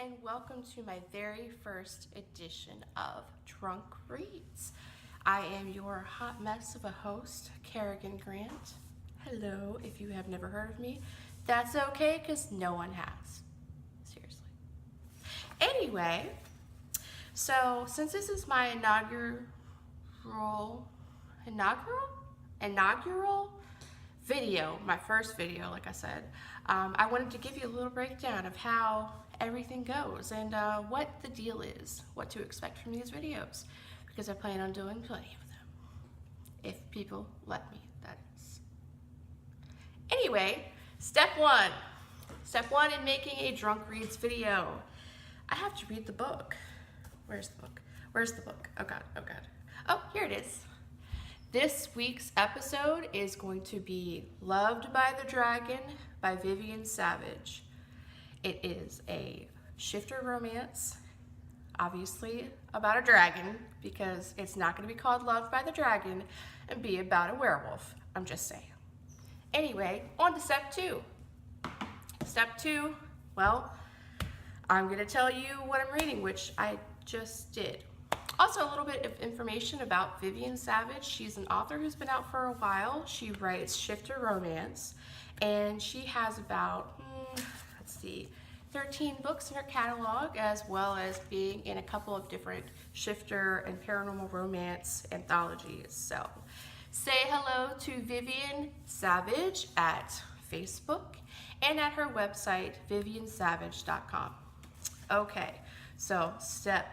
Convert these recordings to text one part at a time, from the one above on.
and welcome to my very first edition of Drunk Reads. I am your hot mess of a host, Kerrigan Grant. Hello, if you have never heard of me. That's okay, because no one has. Seriously. Anyway, so since this is my inaugural video, my first video, like I said, I wanted to give you a little breakdown of how everything goes and what the deal is, what to expect from these videos, because I plan on doing plenty of them, if people let me, that is. Anyway, step one in making a Drunk Reads video. I have to read the book. Where's the book? Oh God. Oh, here it is. This week's episode is going to be Loved by the Dragon by Vivienne Savage. It is a shifter romance, obviously about a dragon, because it's not going to be called Loved by the Dragon and be about a werewolf. I'm just saying. Anyway, on to step two. Step two, well, I'm going to tell you what I'm reading, which I just did. Also, a little bit of information about Vivienne Savage. She's an author who's been out for a while. She writes shifter romance, and she has about, 13 books in her catalog, as well as being in a couple of different shifter and paranormal romance anthologies. So, say hello to Vivienne Savage at Facebook and at her website, viviennesavage.com. Okay, so step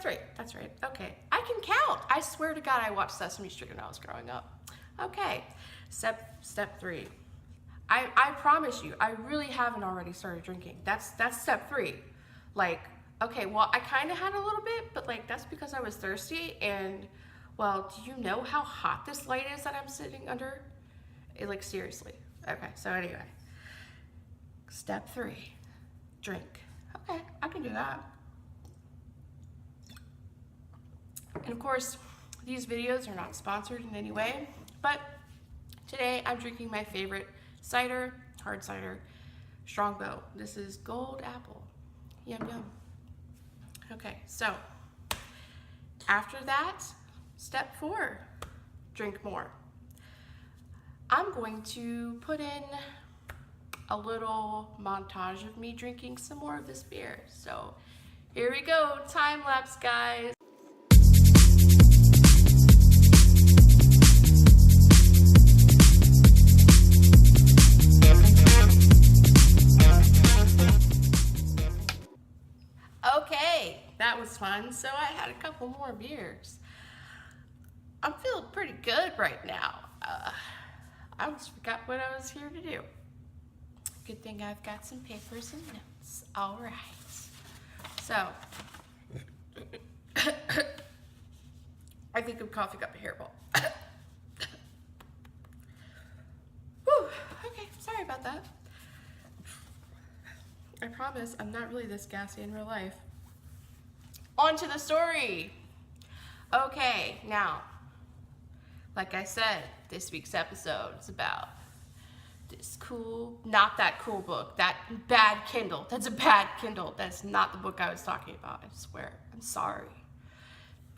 three, that's right, okay. I can count. I swear to God, I watched Sesame Street when I was growing up. Okay, step three. I promise you, I really haven't already started drinking. That's step three. Like, okay, well, I kind of had a little bit, but like, that's because I was thirsty, and well, do you know how hot this light is that I'm sitting under? Like, seriously. Okay, so anyway, step three, drink. Okay, I can do that. And of course, these videos are not sponsored in any way, but today I'm drinking my favorite cider, hard cider, Strongbow. This is Gold Apple. Yum, yum. Okay, so after that, step four, drink more. I'm going to put in a little montage of me drinking some more of this beer. So here we go, time lapse, guys. Okay, that was fun. So I had a couple more beers. I'm feeling pretty good right now. I almost forgot what I was here to do. Good thing I've got some papers and notes. All right. So, I think I'm coughing up a hairball. Whew, okay, sorry about that. I promise I'm not really this gassy in real life. On to the story. Okay, now, like I said, this week's episode is about this cool, not that cool book, that bad Kindle. That's a bad Kindle. That's not the book I was talking about, I swear. I'm sorry.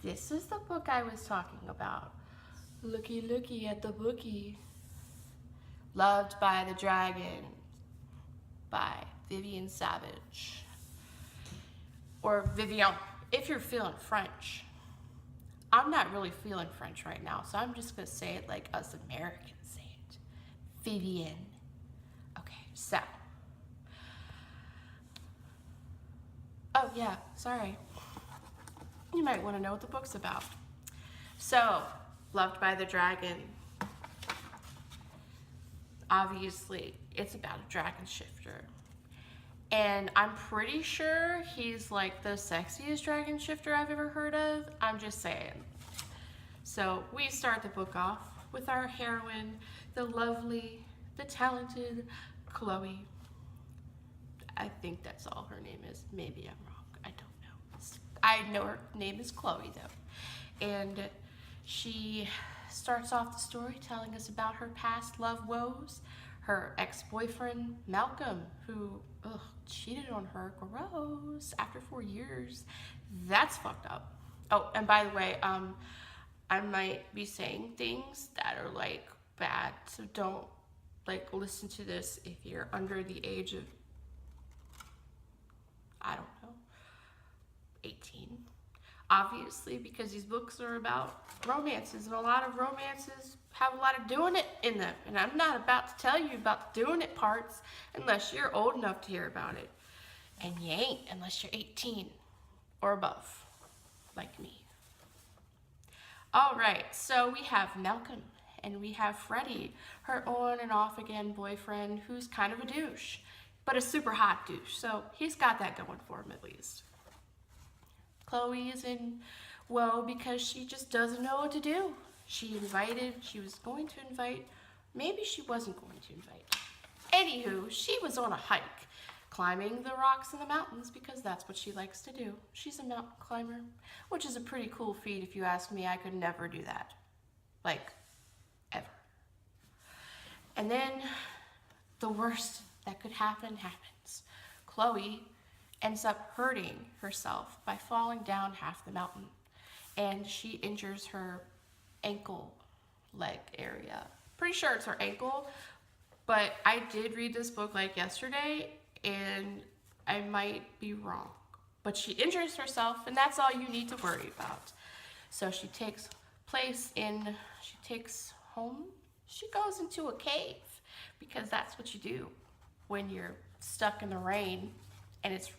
This is the book I was talking about. Looky, looky at the bookie. Loved by the Dragon by Vivienne Savage. Or Vivienne, if you're feeling French. I'm not really feeling French right now, so I'm just gonna say it like us Americans say it. Vivienne. Okay, so. Oh yeah, sorry. You might wanna know what the book's about. So, Loved by the Dragon. Obviously, it's about a dragon shifter. And I'm pretty sure he's like the sexiest dragon shifter I've ever heard of. I'm just saying. So we start the book off with our heroine, the lovely, the talented Chloe. I think that's all her name is. Maybe I'm wrong. I don't know. I know her name is Chloe though. And she starts off the story telling us about her past love woes, her ex-boyfriend, Malcolm, who cheated on her, gross, after 4 years. That's fucked up. Oh, and by the way, I might be saying things that are like bad, so don't like listen to this if you're under the age of, I don't know, 18. Obviously, because these books are about romances, and a lot of romances have a lot of doing it in them. And I'm not about to tell you about the doing it parts unless you're old enough to hear about it. And you ain't unless you're 18 or above, like me. All right, so we have Malcolm and we have Freddie, her on and off again boyfriend, who's kind of a douche, but a super hot douche. So he's got that going for him at least. Chloe is in woe because she just doesn't know what to do. She was going to invite, maybe she wasn't going to invite. Anywho, she was on a hike, climbing the rocks in the mountains because that's what she likes to do. She's a mountain climber, which is a pretty cool feat if you ask me. I could never do that, like, ever. And then the worst that could happen happens. Chloe ends up hurting herself by falling down half the mountain, and she injures her ankle leg area. Pretty sure it's her ankle, but I did read this book like yesterday and I might be wrong, but she injures herself, and that's all you need to worry about. So she goes into a cave, because that's what you do when you're stuck in the rain and it's,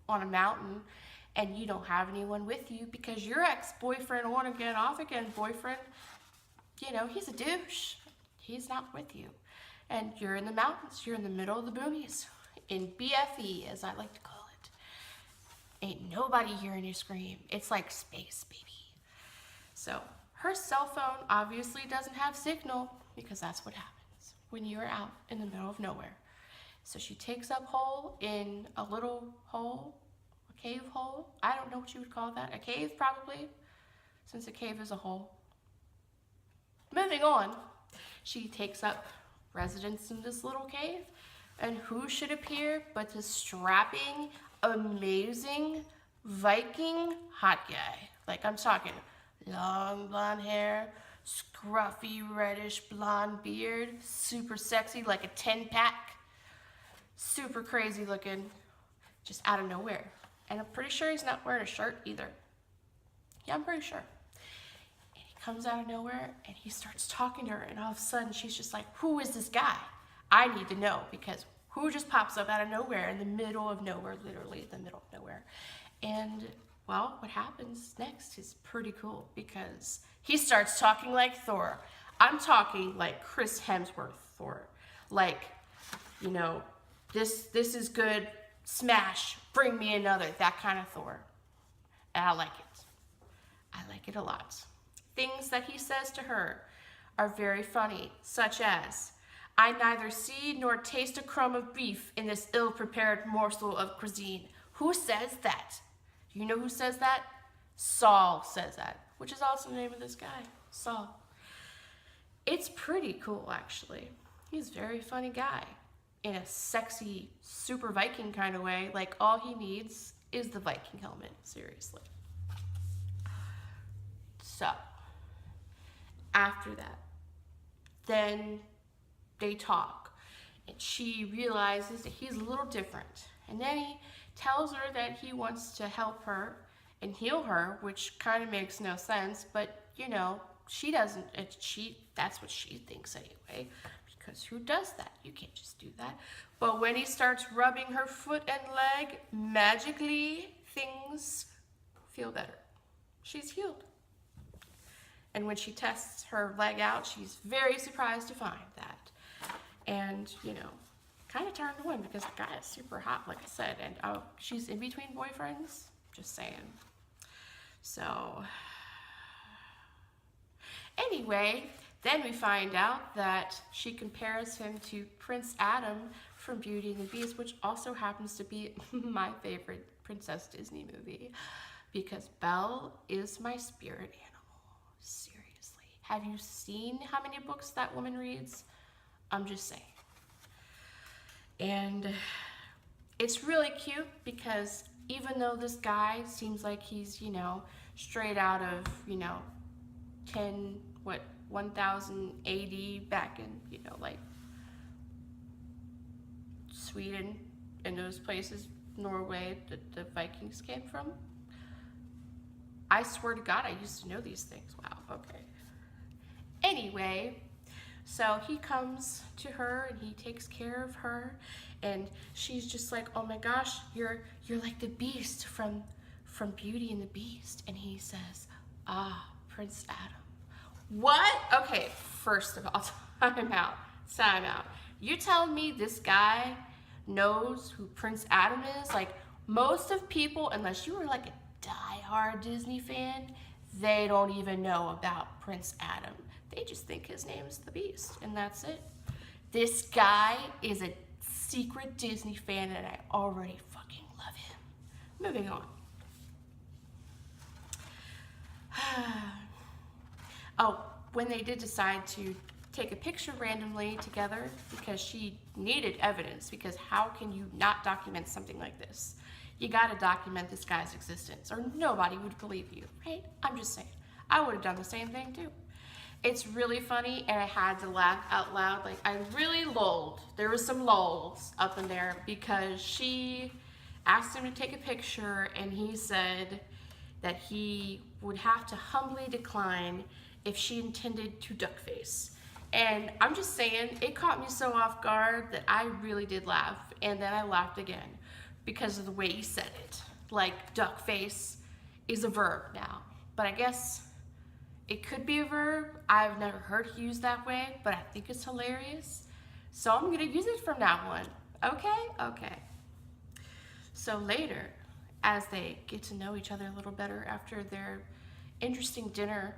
on a mountain and you don't have anyone with you because your ex-boyfriend, on again, off again boyfriend, he's a douche. He's not with you. And you're in the mountains, you're in the middle of the boonies, in BFE, as I like to call it. Ain't nobody hearing you scream. It's like space, baby. So her cell phone obviously doesn't have signal, because that's what happens when you're out in the middle of nowhere. So she takes up hole in a little hole, a cave hole. I don't know what you would call that. A cave, probably, since a cave is a hole. Moving on, she takes up residence in this little cave, and who should appear but the strapping, amazing Viking hot guy. Like, I'm talking long blonde hair, scruffy reddish blonde beard, super sexy, like a 10-pack, super crazy looking, just out of nowhere. And I'm pretty sure he's not wearing a shirt either. Yeah, I'm pretty sure. And he comes out of nowhere and he starts talking to her, and all of a sudden she's just like, who is this guy? I need to know, because who just pops up out of nowhere in the middle of nowhere, literally the middle of nowhere. And well, what happens next is pretty cool, because he starts talking like Thor. I'm talking like Chris Hemsworth Thor. Like, this is good, smash, bring me another, that kind of Thor. And I like it. I like it a lot. Things that he says to her are very funny, such as, I neither see nor taste a crumb of beef in this ill-prepared morsel of cuisine. Who says that? Do you know who says that? Saul says that, which is also the name of this guy, Saul. It's pretty cool, actually. He's a very funny guy in a sexy, super Viking kind of way. Like, all he needs is the Viking helmet, seriously. So, after that, then they talk, and she realizes that he's a little different. And then he tells her that he wants to help her and heal her, which kind of makes no sense, but she doesn't, that's what she thinks anyway, because who does that? You can't just do that. But when he starts rubbing her foot and leg, magically things feel better. She's healed. And when she tests her leg out, she's very surprised to find that. And, kind of turned on, because the guy is super hot, like I said, and she's in between boyfriends, just saying. So, anyway, then we find out that she compares him to Prince Adam from Beauty and the Beast, which also happens to be my favorite Princess Disney movie, because Belle is my spirit animal. Seriously. Have you seen how many books that woman reads? I'm just saying. And it's really cute because even though this guy seems like he's, you know, straight out of, you know, 1000 AD back in, you know, like Sweden and those places, Norway, that the Vikings came from. I swear to God, I used to know these things. Wow, okay. Anyway, so he comes to her and he takes care of her, and she's just like, oh my gosh, you're like the beast from Beauty and the Beast. And he says, ah, Prince Adam. What? Okay, first of all, time out. You telling me this guy knows who Prince Adam is? Like, most of people, unless you were like a die-hard Disney fan, they don't even know about Prince Adam. They just think his name is the Beast, and that's it. This guy is a secret Disney fan, and I already fucking love him. Moving on. Oh, when they did decide to take a picture randomly together, because she needed evidence, because how can you not document something like this? You gotta document this guy's existence, or nobody would believe you, right? I'm just saying. I would have done the same thing too. It's really funny, and I had to laugh out loud. Like, I really lulled. There was some lulls up in there, because she asked him to take a picture, and he said that he would have to humbly decline if she intended to duck face. And I'm just saying, it caught me so off guard that I really did laugh, and then I laughed again because of the way he said it. Like, duck face is a verb now, but I guess it could be a verb. I've never heard it used that way, but I think it's hilarious. So I'm gonna use it from now on. Okay. So later, as they get to know each other a little better after their interesting dinner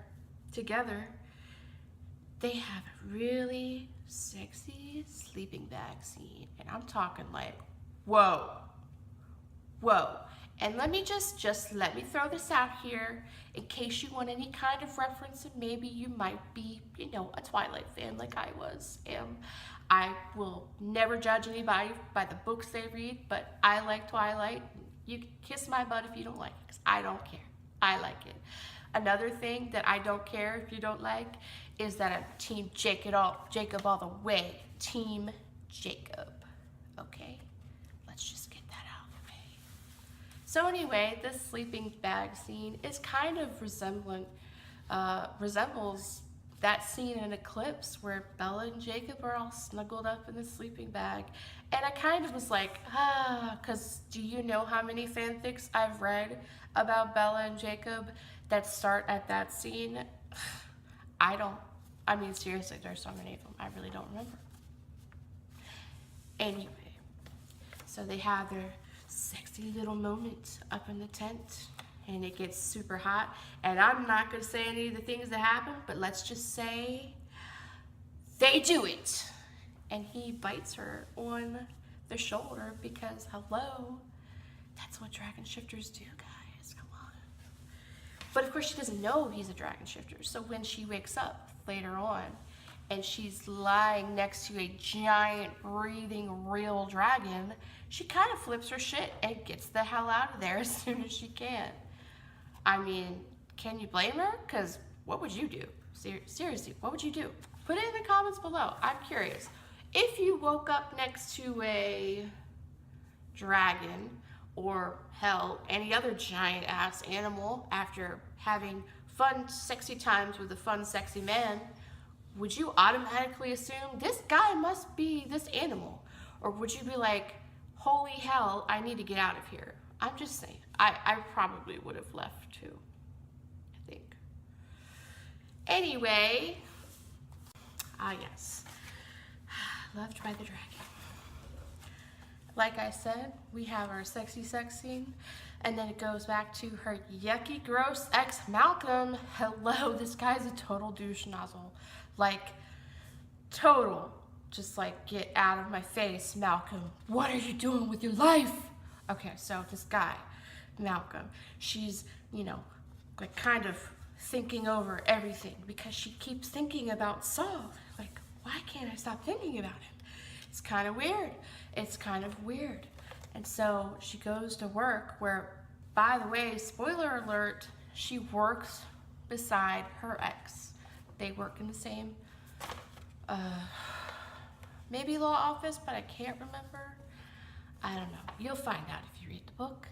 together, they have a really sexy sleeping bag scene. And I'm talking like, whoa. And let me just let me throw this out here in case you want any kind of reference, and maybe you might be, you know, a Twilight fan like I was. I will never judge anybody by the books they read, but I like Twilight. You can kiss my butt if you don't like it, because I don't care. I like it. Another thing that I don't care if you don't like is that I'm Team Jacob all the way. Team Jacob. Okay? Let's just get that out of the way. So anyway, this sleeping bag scene is kind of resembles that scene in Eclipse where Bella and Jacob are all snuggled up in the sleeping bag. And I kind of was like, because do you know how many fanfics I've read about Bella and Jacob that start at that scene? I mean, seriously, there's so many of them. I really don't remember. Anyway, so they have their sexy little moment up in the tent, and it gets super hot. And I'm not going to say any of the things that happen, but let's just say they do it. And he bites her on the shoulder because, hello, that's what dragon shifters do, guys. Come on. But of course, she doesn't know he's a dragon shifter. So when she wakes up later on and she's lying next to a giant, breathing, real dragon, she kind of flips her shit and gets the hell out of there as soon as she can. I mean, can you blame her? Because what would you do? Seriously, what would you do? Put it in the comments below. I'm curious. If you woke up next to a dragon, or hell, any other giant ass animal after having fun, sexy times with a fun, sexy man, would you automatically assume this guy must be this animal? Or would you be like, holy hell, I need to get out of here? I'm just saying. I probably would have left too, I think. Anyway, yes. Loved by the dragon. Like I said, we have our sexy sex scene, and then it goes back to her yucky, gross ex, Malcolm. Hello, this guy's a total douche nozzle. Like, total. Just like, get out of my face, Malcolm. What are you doing with your life? Okay, so this guy, Malcolm, she's, you know, like kind of thinking over everything because she keeps thinking about Saul. Like, why can't I stop thinking about him? It's kind of weird. It's kind of weird. And so she goes to work where, by the way, spoiler alert, she works beside her ex. They work in the same, maybe law office, but I can't remember. I don't know. You'll find out if you read the book.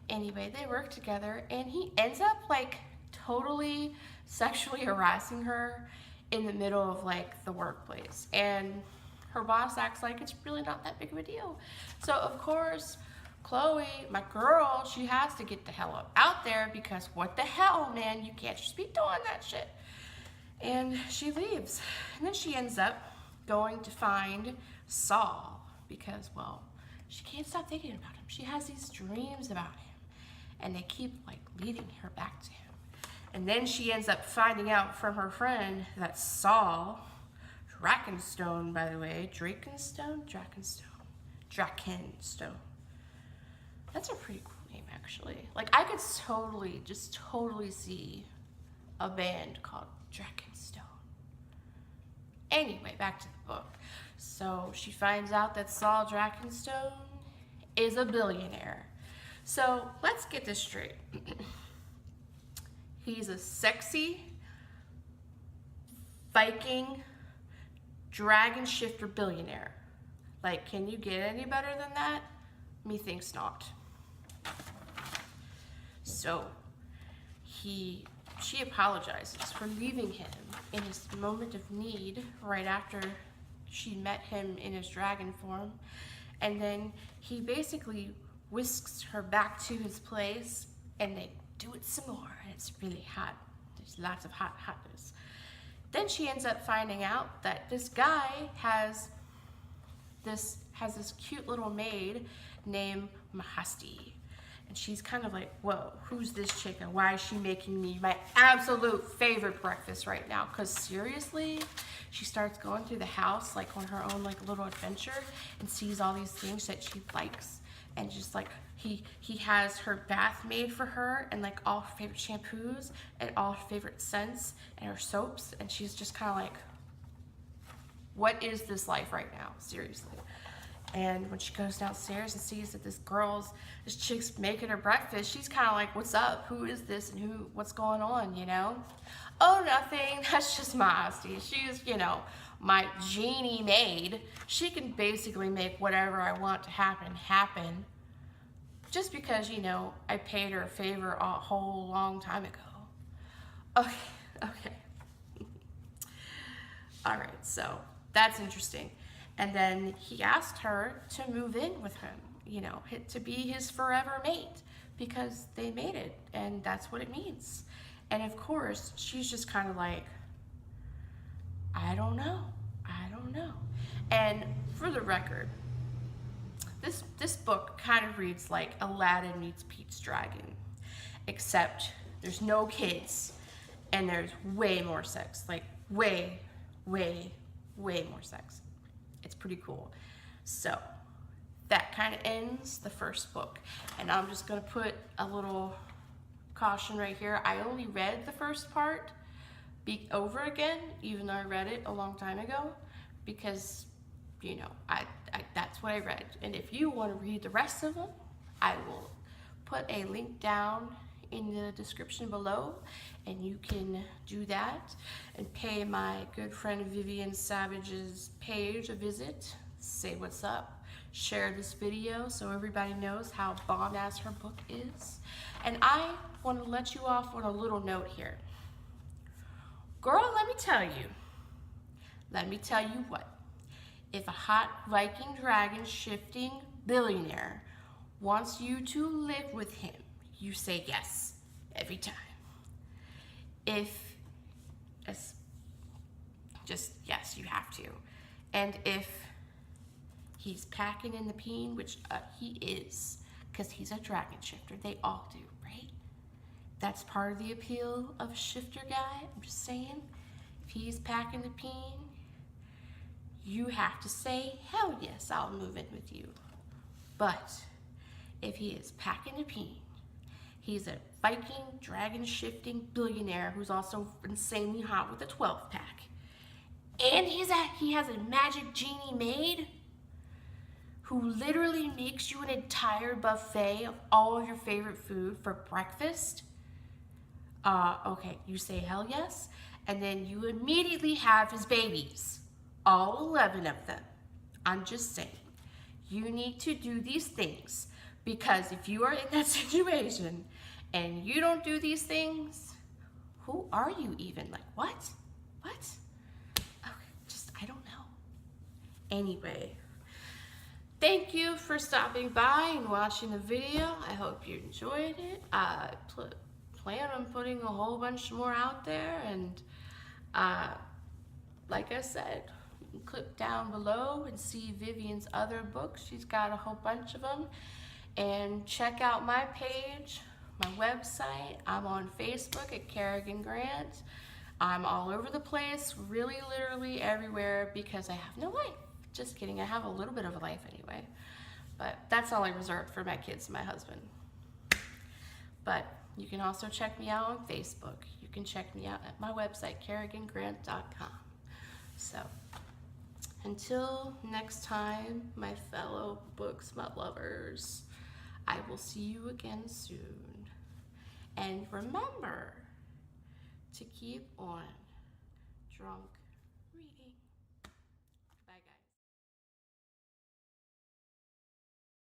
Anyway, they work together, and he ends up like totally sexually harassing her in the middle of like the workplace. And her boss acts like it's really not that big of a deal. So of course, Chloe, my girl, she has to get the hell up out there because what the hell, man, you can't just be doing that shit. And she leaves. And then she ends up going to find Saul because, well, she can't stop thinking about him. She has these dreams about him, and they keep like leading her back to him. And then she ends up finding out from her friend that Saul, Drakenstone, by the way, Drakenstone. That's a pretty cool name, actually. Like, I could totally see a band called Drakenstone. Anyway, back to the book. So she finds out that Saul Drakenstone is a billionaire. So let's get this straight. He's a sexy Viking dragon shifter billionaire. Like, can you get any better than that? Methinks not. So she apologizes for leaving him in his moment of need right after she met him in his dragon form. And then he basically whisks her back to his place, and they do it some more, and it's really hot. There's lots of hotness. Then she ends up finding out that this guy has this cute little maid named Mahasti. And she's kind of like, whoa, who's this chick and why is she making me my absolute favorite breakfast right now? Because seriously, she starts going through the house like on her own like little adventure and sees all these things that she likes. And just like, he has her bath made for her and like all her favorite shampoos and all her favorite scents and her soaps. And she's just kind of like, what is this life right now? Seriously. And when she goes downstairs and sees that this chick's making her breakfast, she's kind of like, what's up? Who is this and what's going on, you know? Oh, nothing. That's just Mahasti. She's, you know, my genie maid. She can basically make whatever I want to happen. Just because, you know, I paid her a favor a whole long time ago. Okay. All right, so that's interesting. And then he asked her to move in with him, you know, to be his forever mate because they made it and that's what it means. And of course, she's just kind of like, I don't know. And for the record, this book kind of reads like Aladdin meets Pete's Dragon, except there's no kids and there's way more sex, like way more sex. It's pretty cool. So that kind of ends the first book. And I'm just gonna put a little caution right here. I only read the first part over again, even though I read it a long time ago, because, you know, that's what I read. And if you want to read the rest of them, I will put a link down in the description below, and you can do that and pay my good friend Vivienne Savage's page a visit, say what's up, share this video so everybody knows how bomb-ass her book is. And I want to let you off on a little note here. Girl, let me tell you what. If a hot Viking dragon shifting billionaire wants you to live with him, you say yes every time. Yes, you have to. And if he's packing in the peen, which he is, because he's a dragon shifter, they all do, right? That's part of the appeal of a shifter guy. I'm just saying, if he's packing the peen, you have to say, hell yes, I'll move in with you. But if he is packing a peen, he's a Viking dragon shifting billionaire who's also insanely hot with a 12-pack. And he has a magic genie maid who literally makes you an entire buffet of all of your favorite food for breakfast. Okay, you say hell yes, and then you immediately have his babies, all 11 of them. I'm just saying, you need to do these things, because if you are in that situation and you don't do these things, who are you even? Like, what? What? Okay, I don't know. Anyway, thank you for stopping by and watching the video. I hope you enjoyed it. I plan on putting a whole bunch more out there, and like I said, you can click down below and see Vivienne's other books. She's got a whole bunch of them. And check out my page, my website. I'm on Facebook at Kerrigan Grant. I'm all over the place, really literally everywhere, because I have no life. Just kidding, I have a little bit of a life anyway. But that's only reserved for my kids and my husband. But you can also check me out on Facebook. You can check me out at my website, kerrigangrant.com. So, until next time, my fellow book smut lovers, I will see you again soon. And remember to keep on drunk